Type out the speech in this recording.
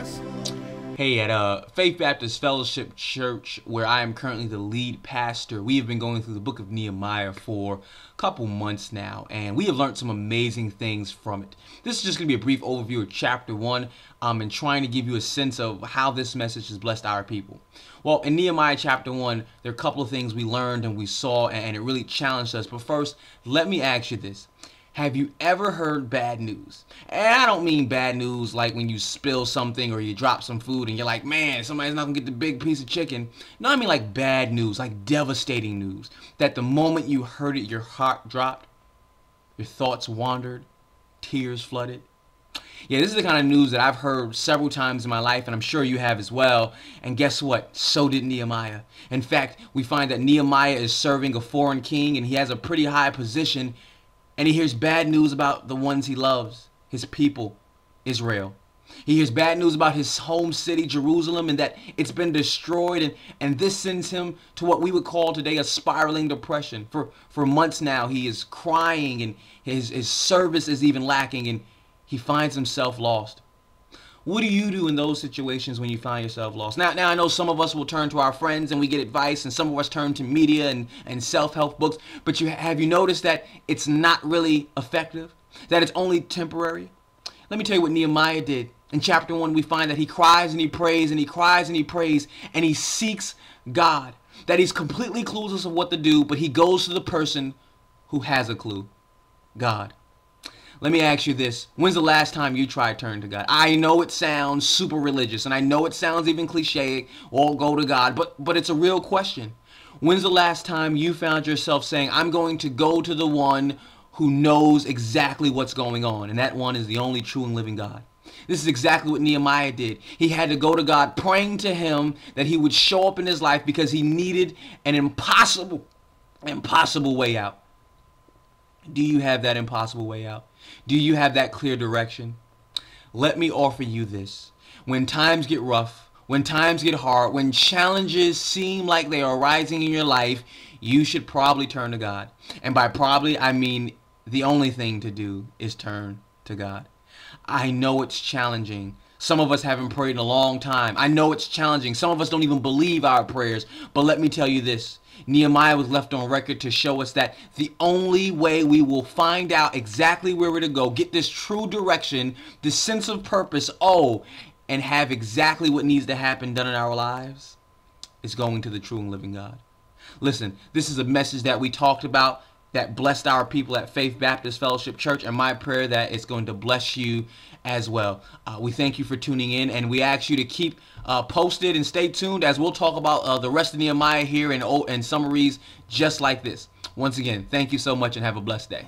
us. Hey, at Faith Baptist Fellowship Church, where I am currently the lead pastor, we have been going through the book of Nehemiah for a couple months now, and we have learned some amazing things from it. This is just going to be a brief overview of chapter 1, and trying to give you a sense of how this message has blessed our people. Well, in Nehemiah chapter 1, there are a couple of things we learned and we saw, and it really challenged us. But first, let me ask you this. Have you ever heard bad news? And I don't mean bad news like when you spill something or you drop some food and you're like, man, somebody's not gonna get the big piece of chicken. No, I mean like bad news, like devastating news. That the moment you heard it, your heart dropped, your thoughts wandered, tears flooded. Yeah, this is the kind of news that I've heard several times in my life, and I'm sure you have as well. And guess what? So did Nehemiah. In fact, we find that Nehemiah is serving a foreign king, and he has a pretty high position. And he hears bad news about the ones he loves, his people, Israel. He hears bad news about his home city, Jerusalem, and that it's been destroyed. And this sends him to what we would call today a spiraling depression. For months now, he is crying, and his service is even lacking, and he finds himself lost. What do you do in those situations when you find yourself lost? Now I know some of us will turn to our friends and we get advice, and some of us turn to media and self-help books. But have you noticed that it's not really effective? That it's only temporary? Let me tell you what Nehemiah did. In chapter 1, we find that he cries and he prays and he cries and he prays and he seeks God. That he's completely clueless of what to do, but he goes to the person who has a clue, God. Let me ask you this. When's the last time you tried turning to God? I know it sounds super religious, and I know it sounds even cliche, or go to God, but it's a real question. When's the last time you found yourself saying, I'm going to go to the one who knows exactly what's going on, and that one is the only true and living God? This is exactly what Nehemiah did. He had to go to God, praying to him that he would show up in his life because he needed an impossible way out. Do you have that impossible way out? Do you have that clear direction? Let me offer you this. When times get rough, when times get hard, when challenges seem like they are rising in your life, you should probably turn to God. And by probably, I mean the only thing to do is turn to God. I know it's challenging. Some of us haven't prayed in a long time. I know it's challenging. Some of us don't even believe our prayers. But let me tell you this. Nehemiah was left on record to show us that the only way we will find out exactly where we're to go, get this true direction, this sense of purpose, and have exactly what needs to happen done in our lives, is going to the true and living God. Listen, this is a message that we talked about that blessed our people at Faith Baptist Fellowship Church, and my prayer that it's going to bless you as well. We thank you for tuning in, and we ask you to keep posted and stay tuned as we'll talk about the rest of Nehemiah here and summaries just like this. Once again, thank you so much and have a blessed day.